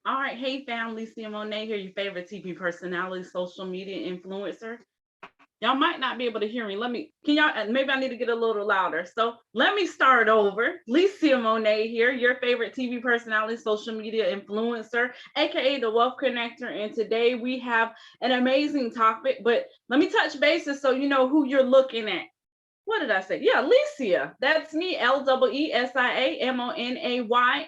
All right, hey family, Monet here, your favorite TV personality, social media influencer. Y'all might not be able to hear me. Can y'all, maybe I need to get a little louder. So let me start over. Licia Monet here, your favorite TV personality, social media influencer, AKA the Wealth Connector. And today we have an amazing topic, but let me touch bases so you know who you're looking at. What did I say? Yeah, Licia. That's me, LEESIAMONAY,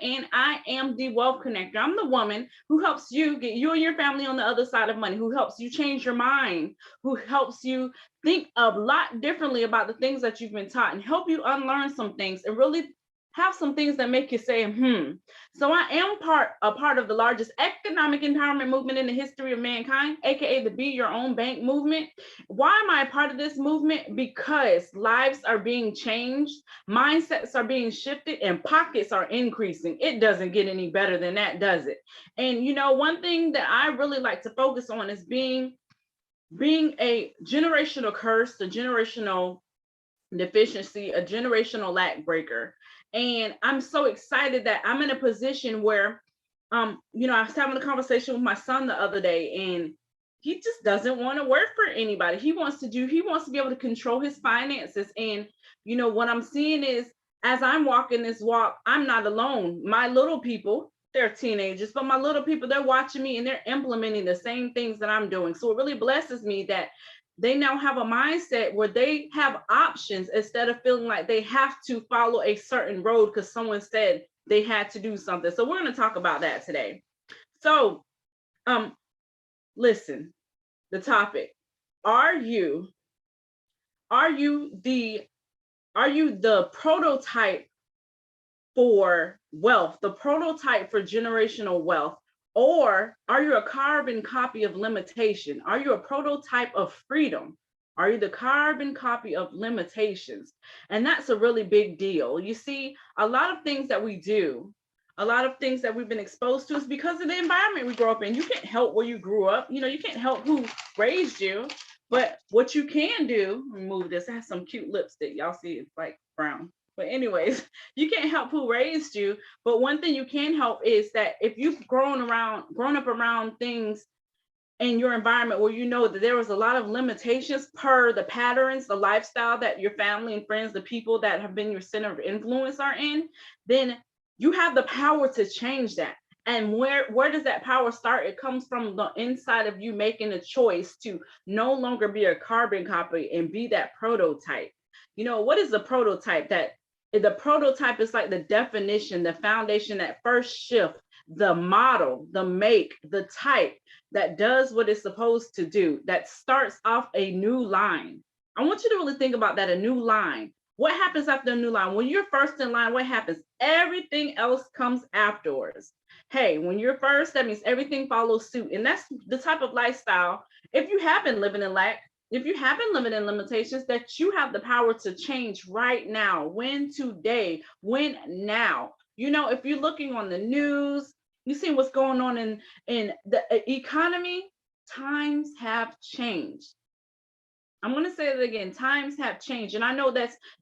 and I am the Wealth Connector. I'm the woman who helps you get you and your family on the other side of money, who helps you change your mind, who helps you think a lot differently about the things that you've been taught and help you unlearn some things and really have some things that make you say, So I am a part of the largest economic empowerment movement in the history of mankind, aka the Be Your Own Bank movement. Why am I a part of this movement? Because lives are being changed, mindsets are being shifted, and pockets are increasing. It doesn't get any better than that, does it? And one thing that I really like to focus on is being a generational curse, a generational deficiency, a generational lack breaker. And I'm so excited that I'm in a position where I was having a conversation with my son the other day, and he just doesn't want to work for anybody. He wants to be able to control his finances. And what I'm seeing is, as I'm walking this walk, I'm not alone. My little people, they're teenagers, but my little people, they're watching me and they're implementing the same things that I'm doing. So it really blesses me that they now have a mindset where they have options instead of feeling like they have to follow a certain road because someone said they had to do something. So we're going to talk about that today. So, listen, the topic: Are you the prototype for wealth, the prototype for generational wealth? Or are you a carbon copy of limitation? Are you a prototype of freedom? Are you the carbon copy of limitations? And that's a really big deal. You see, a lot of things that we do, a lot of things that we've been exposed to is because of the environment we grew up in. You can't help where you grew up. You can't help who raised you. But what you can do, remove this. I have some cute lipstick. Y'all see it's like brown. But anyways, you can't help who raised you. But one thing you can help is that if you've grown up around things in your environment where you know that there was a lot of limitations per the patterns, the lifestyle that your family and friends, the people that have been your center of influence are in, then you have the power to change that. And where does that power start? It comes from the inside of you making a choice to no longer be a carbon copy and be that prototype. What is the prototype? The prototype is like the definition, the foundation, that first shift, the model, the make, the type that does what it's supposed to do, that starts off a new line. I want you to really think about that, a new line. What happens after a new line? When you're first in line, what happens? Everything else comes afterwards. Hey, when you're first, that means everything follows suit. And that's the type of lifestyle, if you have been living in lack, if you have been living in limitations, that you have the power to change right now. When today, when now. If you're looking on the news, you see what's going on in the economy, times have changed. I'm going to say it again. Times have changed. And I know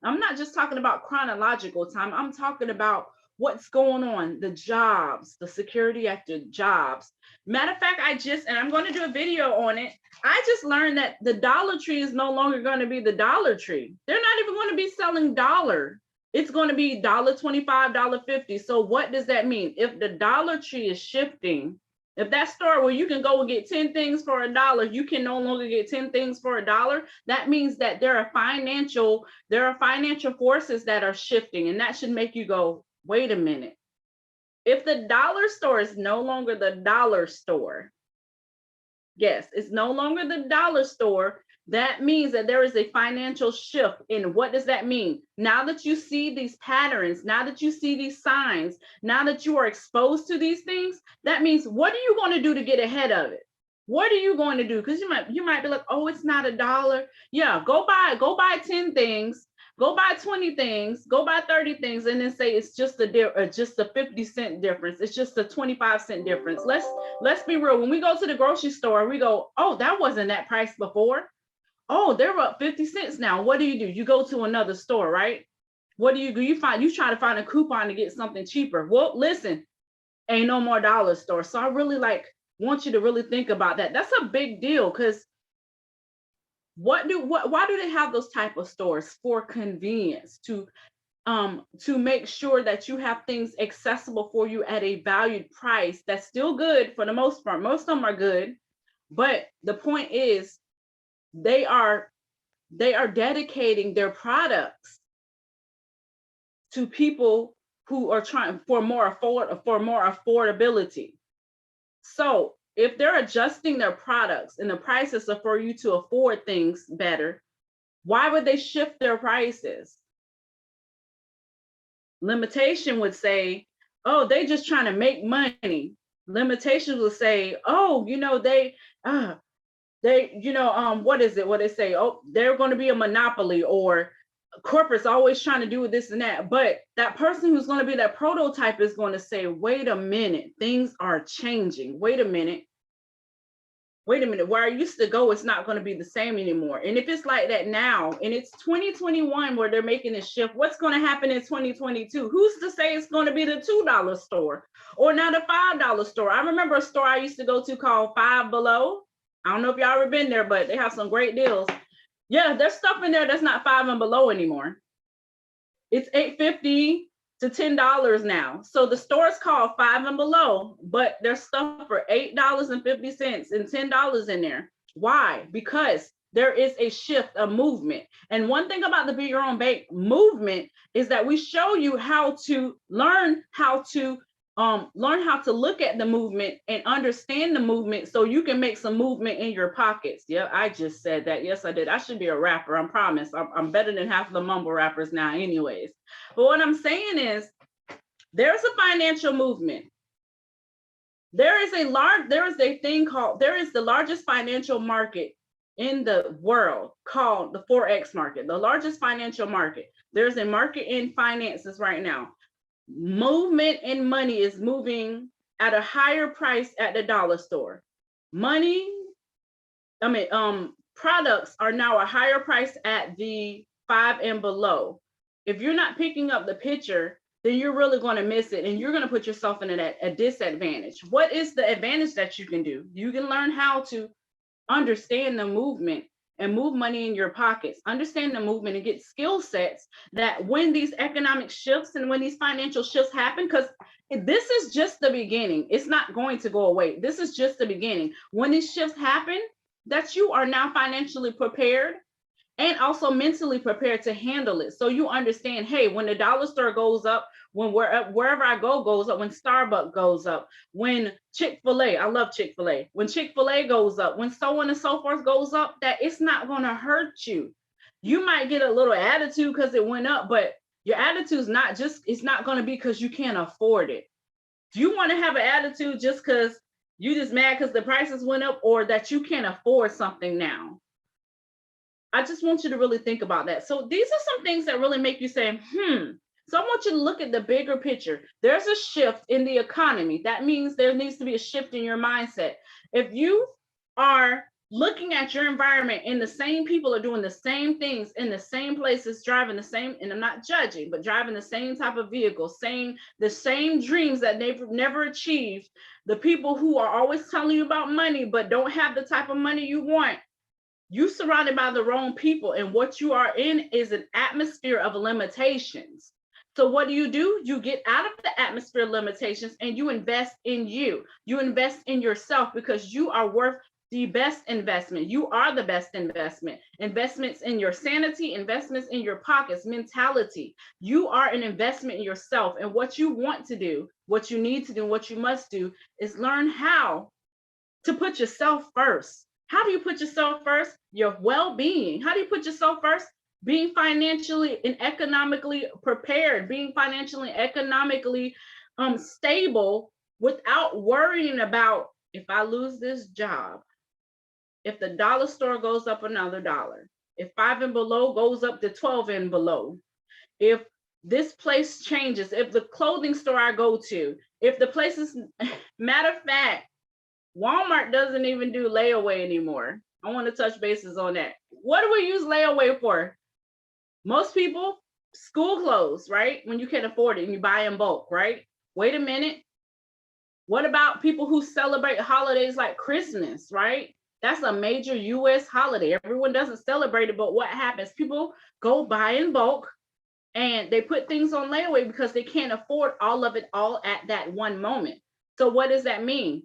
I'm not just talking about chronological time. I'm talking about what's going on, the jobs, the security at the jobs. Matter of fact, and I'm going to do a video on it. I just learned that the Dollar Tree is no longer going to be the Dollar Tree. They're not even going to be selling dollar. It's going to be $1.25, $1.50. So what does that mean? If the Dollar Tree is shifting, if that store where you can go and get 10 things for $1, you can no longer get 10 things for $1, that means that there are financial forces that are shifting, and that should make you go, wait a minute. If the dollar store is no longer the dollar store, yes, it's no longer the dollar store, that means that there is a financial shift. And what does that mean? Now that you see these patterns, now that you see these signs, now that you are exposed to these things, that means, what are you going to do to get ahead of it? What are you going to do? Because you might be like, oh, it's not $1. Yeah, go buy 10 things. Go buy 20 things, go buy 30 things, and then say it's just a 50-cent difference. It's just a 25-cent difference. Let's be real. When we go to the grocery store, we go, oh, that wasn't that price before. Oh, they're up 50 cents now. What do? You go to another store, right? What do? You try to find a coupon to get something cheaper. Well, listen, ain't no more dollar store. So I really want you to really think about that. That's a big deal, because why do they have those type of stores? For convenience, to make sure that you have things accessible for you at a valued price that's still good for the most part. Most of them are good, but the point is they are dedicating their products to people who are trying for more affordability. So if they're adjusting their products and the prices are for you to afford things better, why would they shift their prices? Limitation would say, oh, they just trying to make money. Limitations will say, oh, what is it? What they say? Oh, they're going to be a monopoly, or corporate's always trying to do this and that. But that person who's going to be that prototype is going to say, wait a minute, things are changing. Wait a minute, where I used to go, it's not going to be the same anymore. And if it's like that now, and it's 2021 where they're making this shift, what's going to happen in 2022? Who's to say it's going to be the $2 store or not a $5 store? I remember a store I used to go to called Five Below. I don't know if y'all ever been there, but they have some great deals. Yeah, there's stuff in there that's not Five and Below anymore. It's $8.50 to $10 now. So the store is called Five and Below, but there's stuff for $8.50 and $10 in there. Why? Because there is a shift, a movement. And one thing about the Be Your Own Bank movement is that we show you how to learn how to look at the movement and understand the movement, so you can make some movement in your pockets. Yeah, I just said that. Yes, I did. I should be a rapper. I promise. I'm better than half of the mumble rappers now anyways. But what I'm saying is, there's a financial movement. There is the largest financial market in the world called the FOREX market, the largest financial market. There's a market in finances right now. Movement in money is moving at a higher price at the dollar store. Products are now a higher price at the Five and Below. If you're not picking up the picture, then you're really going to miss it, and you're going to put yourself in a disadvantage. What is the advantage that you can do? You can learn how to understand the movement and move money in your pockets, understand the movement, and get skill sets that when these economic shifts and when these financial shifts happen, because this is just the beginning. It's not going to go away. This is just the beginning. When these shifts happen, that you are now financially prepared and also mentally prepared to handle it. So you understand, hey, when the dollar store goes up, when wherever I go goes up, when Starbucks goes up, when Chick-fil-A, I love Chick-fil-A, when Chick-fil-A goes up, when so on and so forth goes up, that it's not going to hurt you. You might get a little attitude because it went up, but your attitude's it's not going to be because you can't afford it. Do you want to have an attitude just because you just mad because the prices went up, or that you can't afford something now? I just want you to really think about that. So these are some things that really make you say, So I want you to look at the bigger picture. There's a shift in the economy. That means there needs to be a shift in your mindset. If you are looking at your environment and the same people are doing the same things in the same places, driving the same, and I'm not judging, but driving the same type of vehicle, saying the same dreams that they've never achieved, the people who are always telling you about money but don't have the type of money you want, you surrounded by the wrong people, and what you are in is an atmosphere of limitations. So what do? You get out of the atmosphere of limitations and you invest in you. You invest in yourself, because you are worth the best investment. You are the best investment. Investments in your sanity, investments in your pockets, mentality. You are an investment in yourself. And what you want to do, what you need to do, what you must do is learn how to put yourself first. How do you put yourself first? Your well-being. How do you put yourself first? Being financially and economically prepared, being financially and economically stable, without worrying about, if I lose this job, if the dollar store goes up another dollar, if Five and Below goes up to 12 and Below, if this place changes, if the clothing store I go to, if the places, matter of fact, Walmart doesn't even do layaway anymore. I want to touch bases on that. What do we use layaway for? Most people, school clothes, right? When you can afford it and you buy in bulk, right? Wait a minute. What about people who celebrate holidays like Christmas, right? That's a major US holiday. Everyone doesn't celebrate it, but what happens? People go buy in bulk and they put things on layaway because they can't afford all of it all at that one moment. So what does that mean?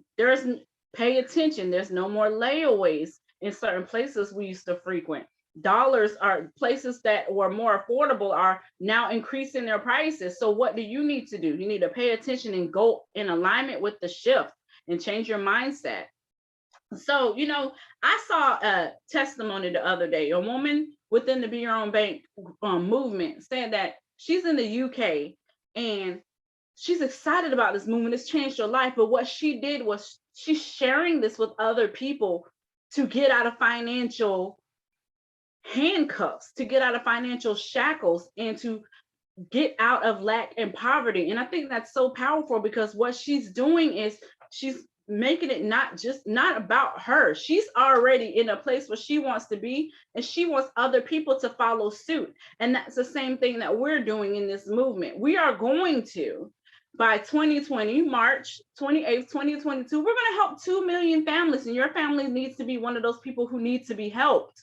Pay attention. There's no more layaways in certain places we used to frequent. Dollars are places that were more affordable are now increasing their prices. So what do you need to do? You need to pay attention and go in alignment with the shift and change your mindset. So, I saw a testimony the other day, a woman within the Be Your Own Bank movement saying that she's in the UK and she's excited about this movement. It's changed her life. But what she did was she's sharing this with other people to get out of financial handcuffs, to get out of financial shackles, and to get out of lack and poverty. And I think that's so powerful because what she's doing is she's making it not about her. She's already in a place where she wants to be, and she wants other people to follow suit. And that's the same thing that we're doing in this movement. We are going to, by 2020, March 28th, 2022, we're going to help 2 million families, and your family needs to be one of those people who need to be helped.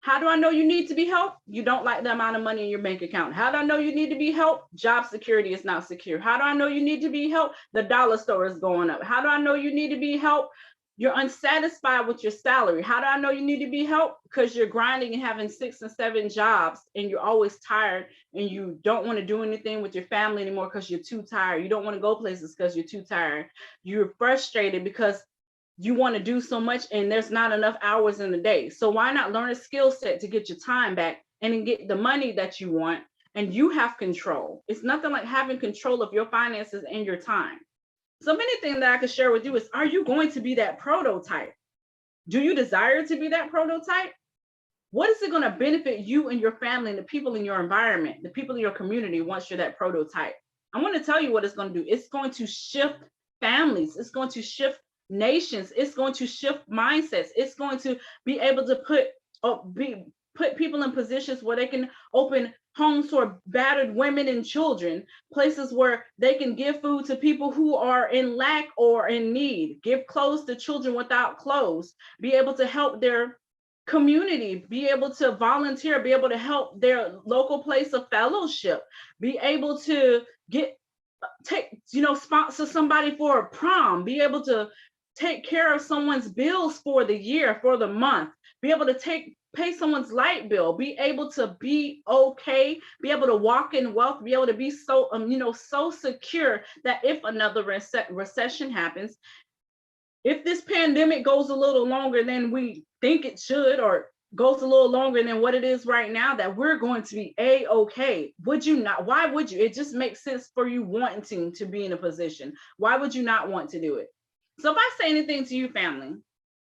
How do I know you need to be helped? You don't like the amount of money in your bank account. How do I know you need to be helped? Job security is not secure. How do I know you need to be helped? The dollar store is going up. How do I know you need to be helped? You're unsatisfied with your salary. How do I know you need to be helped? Because you're grinding and having 6 and 7 jobs and you're always tired and you don't want to do anything with your family anymore because you're too tired. You don't want to go places because you're too tired. You're frustrated because you want to do so much and there's not enough hours in the day. So why not learn a skill set to get your time back and then get the money that you want, and you have control. It's nothing like having control of your finances and your time. So many things that I could share with you is, are you going to be that prototype? Do you desire to be that prototype? What is it going to benefit you and your family and the people in your environment, the people in your community once you're that prototype? I want to tell you what it's going to do. It's going to shift families. It's going to shift nations. It's going to shift mindsets. It's going to be able to put people in positions where they can open homes for battered women and children, places where they can give food to people who are in lack or in need, give clothes to children without clothes, be able to help their community, be able to volunteer, be able to help their local place of fellowship, be able to sponsor somebody for a prom, be able to take care of someone's bills for the year, for the month, be able to pay someone's light bill, be able to be okay, be able to walk in wealth, be able to be so so secure that if another recession happens, if this pandemic goes a little longer than we think it should, or goes a little longer than what it is right now, that we're going to be a-okay. Would you not? Why would you? It just makes sense for you wanting to be in a position. Why would you not want to do it? So if I say anything to you, family,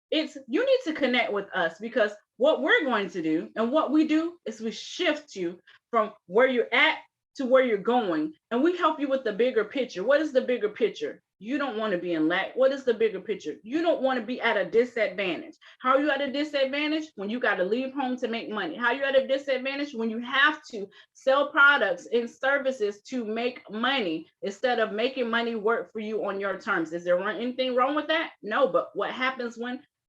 it's you need to connect with us, because what we're going to do and what we do is we shift you from where you're at to where you're going, and we help you with the bigger picture. What is the bigger picture? You don't want to be in lack. What is the bigger picture? You don't want to be at a disadvantage. How are you at a disadvantage? When you got to leave home to make money. How are you at a disadvantage? When you have to sell products and services to make money instead of making money work for you on your terms. Is there anything wrong with that? No, but what happens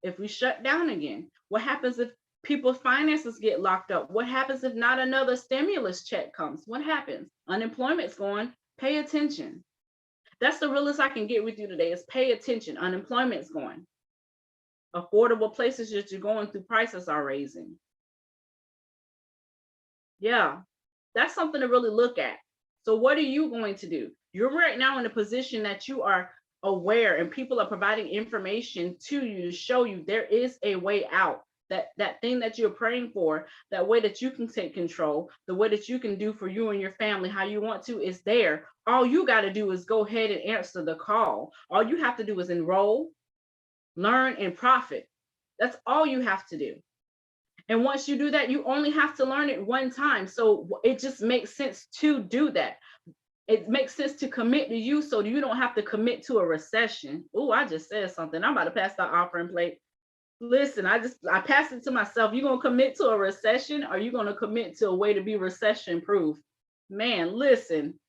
if we shut down again? What happens if people's finances get locked up? What happens if not another stimulus check comes? What happens? Unemployment's going. Pay attention. That's the realest I can get with you today, is pay attention. Unemployment's going. Affordable places that you're going through, prices are raising. Yeah, that's something to really look at. So what are you going to do? You're right now in a position that you are aware, and people are providing information to you to show you there is a way out. That thing that you're praying for, that way that you can take control, the way that you can do for you and your family how you want to, is there. All you got to do is go ahead and answer the call. All you have to do is enroll, learn, and profit. That's all you have to do. And once you do that, you only have to learn it one time. So it just makes sense to do that. It makes sense to commit to you so you don't have to commit to a recession. Oh, I just said something. I'm about to pass the offering plate. Listen, I passed it to myself. You gonna commit to a recession, or you gonna commit to a way to be recession proof? Man, listen,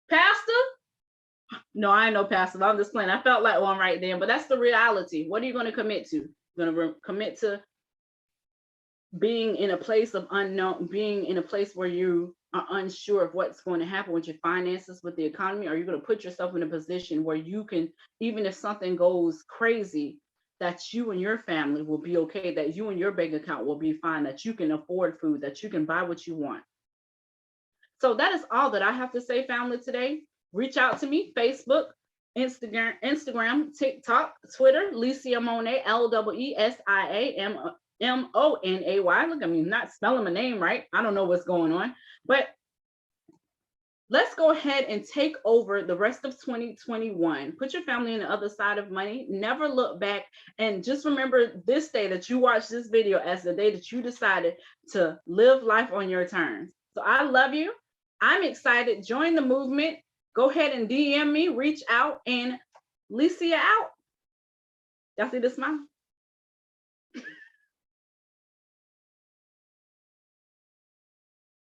Pastor, No, I ain't no passive. I'm just playing. I felt like one right then, but that's the reality. What are you going to commit to? You're going to commit to being in a place of unknown, being in a place where you are unsure of what's going to happen with your finances, with the economy? Are you going to put yourself in a position where you can, even if something goes crazy, that you and your family will be okay, that you and your bank account will be fine, that you can afford food, that you can buy what you want? So that is all that I have to say, family, today. Reach out to me, Facebook, Instagram, TikTok, Twitter, Lesia Monet, LEESIAMMONAY. Look at me, not spelling my name right. I don't know what's going on. But let's go ahead and take over the rest of 2021. Put your family on the other side of money. Never look back. And just remember this day that you watched this video as the day that you decided to live life on your terms. So I love you. I'm excited. Join the movement. Go ahead and DM me, reach out, and Lesia out. Y'all see the smile?